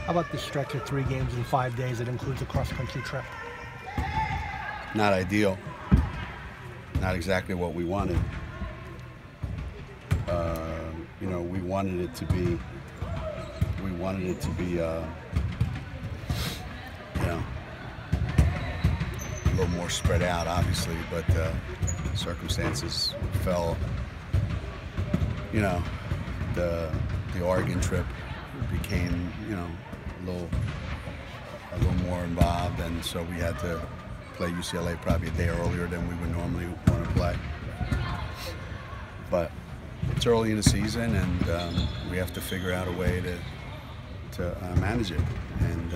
How about this stretch of 3 games in 5 days that includes a cross-country trip? Not ideal. Not exactly what we wanted. You know, we wanted it to be. You know, a little more spread out, obviously, but circumstances fell. You know, the Oregon trip became, you know, a little more involved, and so we had to play UCLA probably a day earlier than we would normally want to play. But it's early in the season, and we have to figure out a way to manage it. And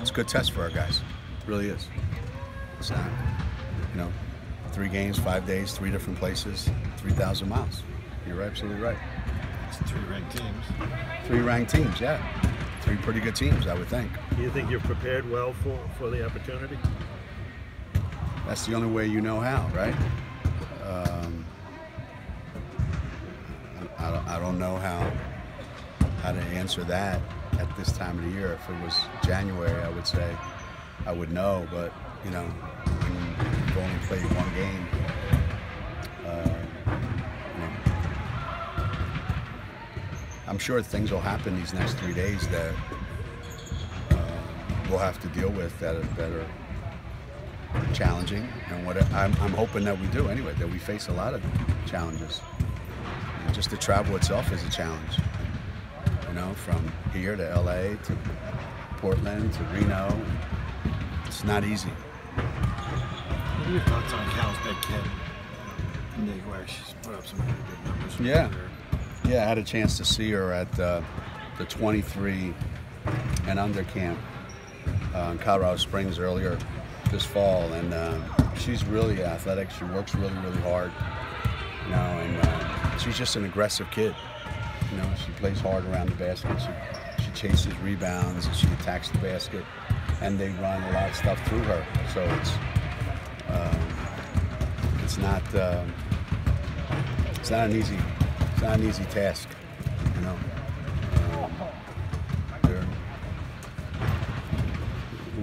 it's a good test for our guys. It really is. It's not, you know, 3 games, 5 days, 3 different places, 3,000 miles. You're absolutely right. It's 3 ranked teams. 3 ranked teams, yeah. 3 pretty good teams, I would think. Do you think you've prepared well for the opportunity? That's the only way you know how, right? I don't know how to answer that at this time of the year. If it was January, I would say I would know, but you know, when you've only played 1 game, you know, I'm sure things will happen these next 3 days that we'll have to deal with that are challenging, and what I'm hoping that we do anyway, that we face a lot of challenges. And just the travel itself is a challenge, you know, from here to LA to Portland to Reno. It's not easy. What are your thoughts on Cal's big kid? Where she's put up some really good numbers. Yeah, I had a chance to see her at the 23 and under camp in Colorado Springs earlier this fall, and she's really athletic. She works really, really hard, you know, and she's just an aggressive kid. You know, she plays hard around the basket. She chases rebounds, and she attacks the basket, and they run a lot of stuff through her. So it's not an easy task, you know.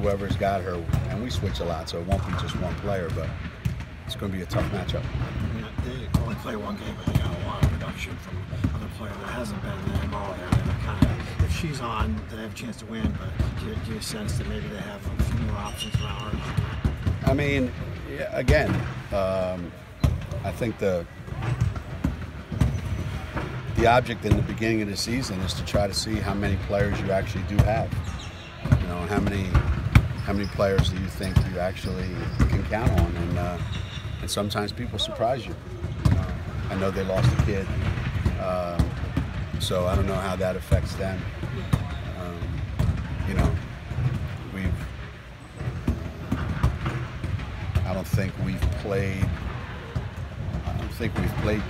Whoever's got her, and we switch a lot, so it won't be just one player, but it's going to be a tough matchup. They only play 1 game, but they got a lot of production from other player that hasn't been involved there. And kind of, if she's on, they have a chance to win, but do you sense that maybe they have a few more options around her? I mean, again, I think the object in the beginning of the season is to try to see how many players you actually do have. You know, how many players do you think you actually can count on? And sometimes people surprise you. I know they lost a kid, so I don't know how that affects them. You know, I don't think we've played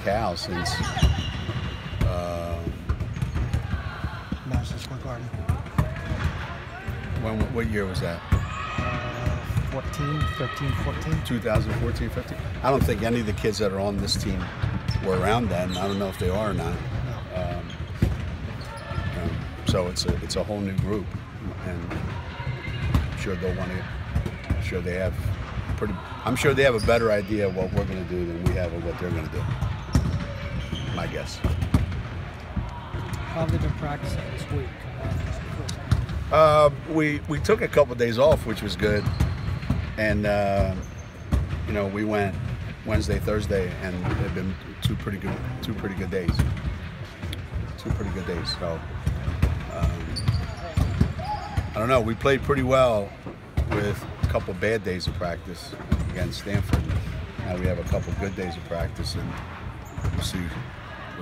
Cal since Madison Square Garden. What year was that? 13, 14. 2014, 15. I don't think any of the kids that are on this team were around then. I don't know if they are or not. No. So it's a whole new group, and I'm sure they'll want to. I'm sure they have a better idea of what we're going to do than we have of what they're going to do. My guess. How have they been practicing this week? We took a couple of days off, which was good, and you know, we went Wednesday, Thursday, and they've been two pretty good days. So I don't know. We played pretty well with a couple of bad days of practice against Stanford. Now we have a couple of good days of practice, and we'll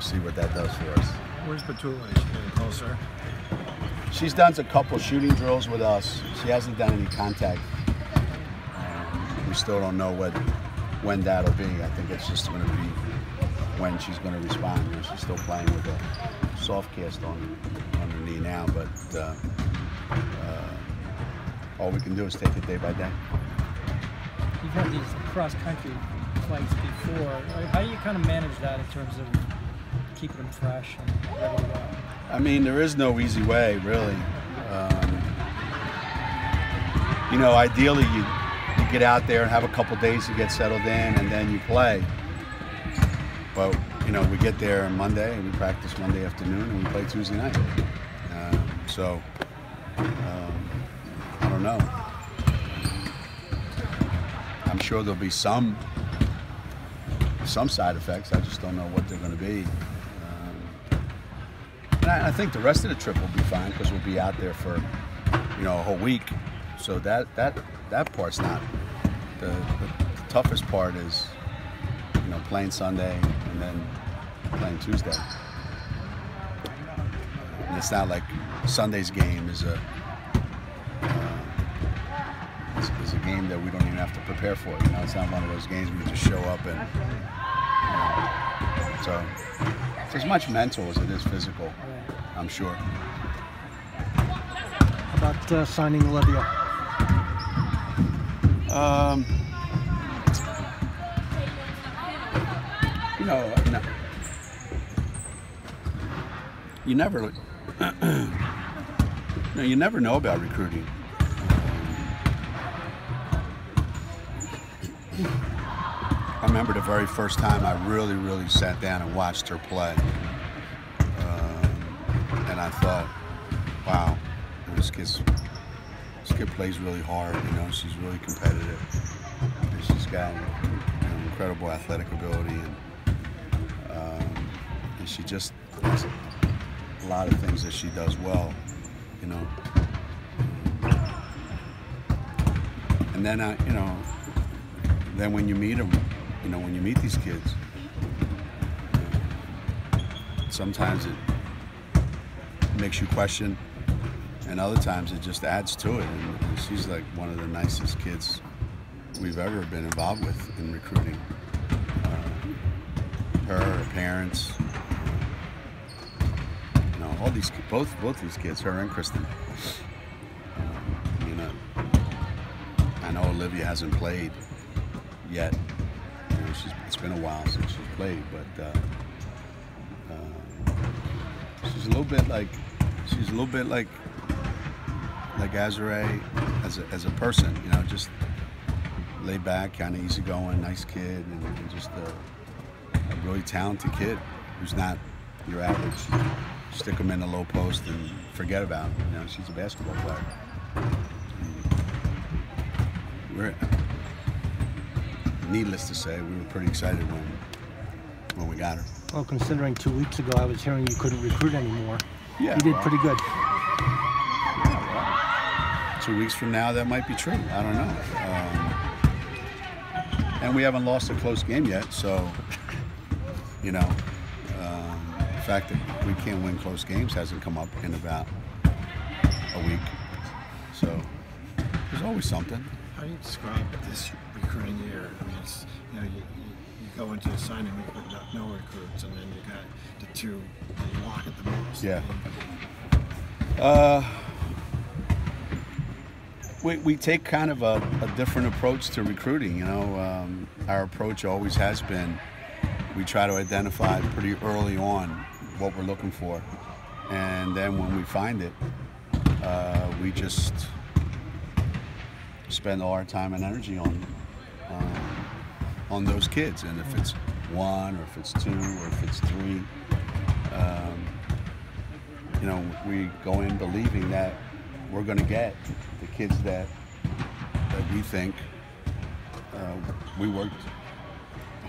see what that does for us. Where's Batula? Is she getting closer? She's done a couple shooting drills with us. She hasn't done any contact. We still don't know when that'll be. I think it's just going to be when she's going to respond. You know, she's still playing with a soft cast on her knee now, but all we can do is take it day by day. You've had these cross-country flights before. How do you kind of manage that in terms of keeping them fresh and ready to go? I mean, there is no easy way, really. You know, ideally you get out there and have a couple days to get settled in, and then you play. But you know, we get there on Monday and we practice Monday afternoon and we play Tuesday night. So I don't know. I'm sure there'll be some side effects. I just don't know what they're going to be. And I think the rest of the trip will be fine because we'll be out there for, you know, a whole week. So that part's not the toughest part. Is, you know, playing Sunday and then playing Tuesday. And it's not like Sunday's game is a game that we don't even have to prepare for. You know, it's not one of those games where you just show up and. So it's as much mental as it is physical, I'm sure. How about signing Olivia? You know, you never, you never know about recruiting. I remember the very first time I really sat down and watched her play, and I thought, wow, this kid plays really hard. You know, she's really competitive. And she's got, you know, incredible athletic ability, and she just has a lot of things that she does well. You know, and then you know, then when you meet them. You know, when you meet these kids, sometimes it makes you question, and other times it just adds to it. And she's like one of the nicest kids we've ever been involved with in recruiting. Her parents, you know, all these both these kids, her and Kristen. You know, I know Olivia hasn't played yet. It's been a while since she's played, but she's a little bit like Azure as a person, you know, just laid back, kind of easygoing, nice kid, and just a really talented kid who's not your average stick him in the low post and forget about him. You know, she's a basketball player. Needless to say, we were pretty excited when we got her. Well, considering 2 weeks ago I was hearing you couldn't recruit anymore. Yeah, you did pretty good. Yeah, well, 2 weeks from now, that might be true. I don't know. And we haven't lost a close game yet, so, you know, the fact that we can't win close games hasn't come up in about a week. So there's always something. How do you describe this recruiting year? I mean, it's, you know, you go into a signing week with no recruits, and then you got the two that you want at the most. Yeah. We take kind of a different approach to recruiting. You know, our approach always has been, we try to identify pretty early on what we're looking for, and then when we find it, we just spend all our time and energy on those kids. And if it's one, or if it's two, or if it's three, you know, we go in believing that we're going to get the kids that we think we worked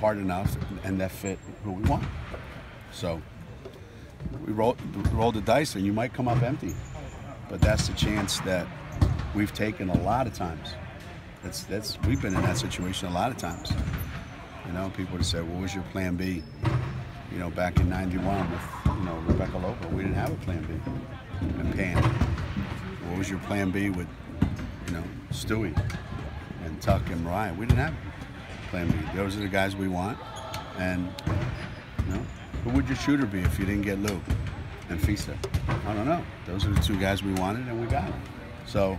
hard enough and that fit who we want. So we roll the dice, and you might come up empty, but that's the chance that we've taken a lot of times. We've been in that situation a lot of times. You know, people would say, "What was your plan B?" You know, back in '91 with, you know, Rebecca Loper, we didn't have a plan B. And Pam, what was your plan B with, you know, Stewie and Tuck and Mariah? We didn't have a plan B. Those are the guys we want. And, you know, who would your shooter be if you didn't get Lou and Feaster? I don't know. Those are the two guys we wanted, and we got them. So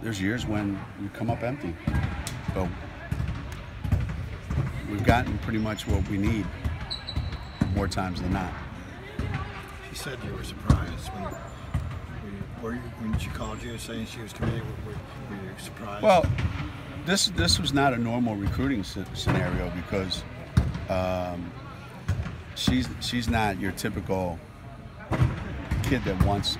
there's years when we come up empty, but we've gotten pretty much what we need more times than not. you said you were surprised when she called you saying she was committed. Were you surprised? Well, this was not a normal recruiting scenario because she's not your typical kid that wants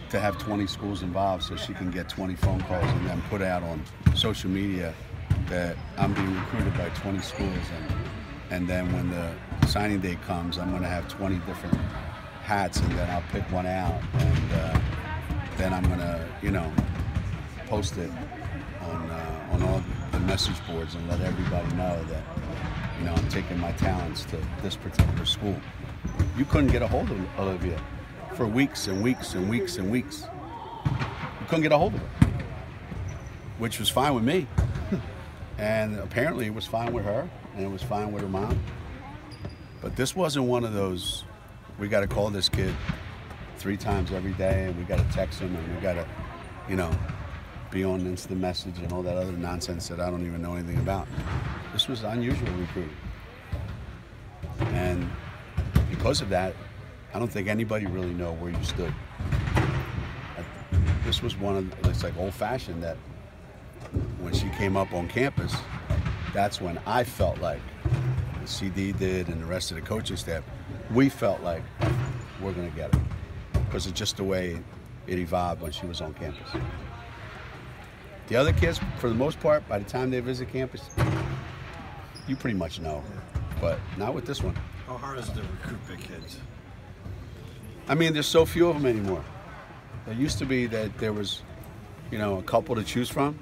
to have 20 schools involved so she can get 20 phone calls and then put out on social media that I'm being recruited by 20 schools, and then when the signing day comes, I'm going to have 20 different hats, and then I'll pick one out, and then I'm going to, you know, post it on all the message boards and let everybody know that, you know, I'm taking my talents to this particular school. You couldn't get a hold of Olivia for weeks and weeks and weeks and weeks. You couldn't get a hold of her, which was fine with me. And apparently it was fine with her, and it was fine with her mom. But this wasn't one of those, we got to call this kid 3 times every day, and we got to text him, and we got to, you know, be on instant message and all that other nonsense that I don't even know anything about. This was unusual recruiting. And because of that, I don't think anybody really know where you stood. This was one of, it's like old-fashioned that when she came up on campus, that's when I felt like, the CD did and the rest of the coaching staff, we felt like we're going to get her because it's just the way it evolved when she was on campus. The other kids, for the most part, by the time they visit campus, you pretty much know, but not with this one. How hard is it to recruit big kids? I mean, there's so few of them anymore. There used to be that there was, you know, a couple to choose from.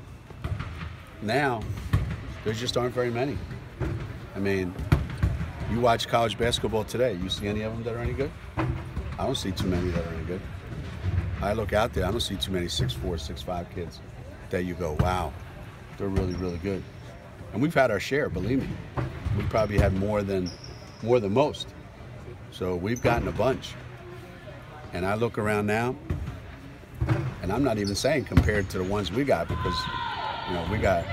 Now, there just aren't very many. I mean, you watch college basketball today, you see any of them that are any good? I don't see too many that are any good. I look out there, I don't see too many 6'4", 6'5" kids that you go, wow, they're really, really good. And we've had our share, believe me. We probably had more than most. So we've gotten a bunch. And I look around now, and I'm not even saying compared to the ones we got, because, you know, we got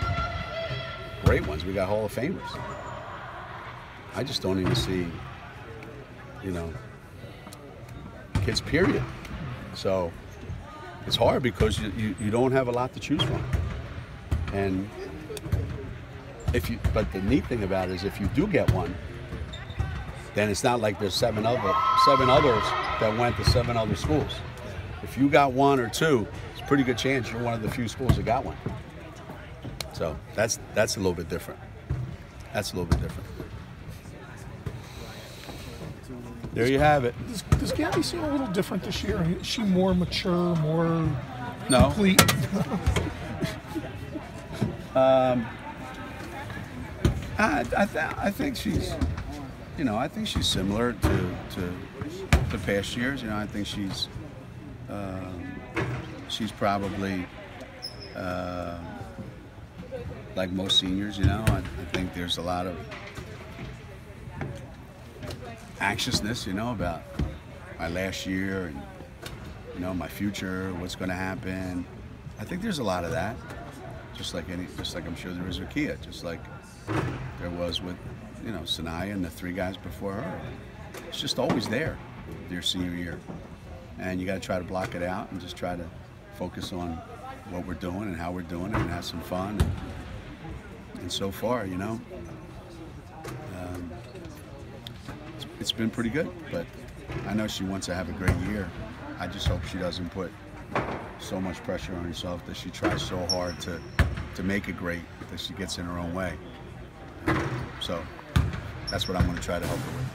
great ones. We got Hall of Famers. I just don't even see, you know, kids, period. So it's hard because you don't have a lot to choose from. And but the neat thing about it is if you do get one, then it's not like there's seven others that went to 7 other schools. If you got 1 or 2, it's a pretty good chance you're one of the few schools that got one. So that's a little bit different. That's a little bit different. There you have it. Does Gabby seem a little different this year? Is she more mature, more complete? I think she's, you know, I think she's similar to the past years. You know, I think she's probably like most seniors. You know, I think there's a lot of anxiousness, you know, about my last year and, you know, my future, what's going to happen. I think there's a lot of that, just like I'm sure there is with Kia, just like there was with, you know, Sanaya and the 3 guys before her. It's just always there, their senior year, and you got to try to block it out and just try to focus on what we're doing and how we're doing it and have some fun. And so far, you know, it's been pretty good, but I know she wants to have a great year. I just hope she doesn't put so much pressure on herself that she tries so hard to make it great that she gets in her own way. So that's what I'm going to try to help her with.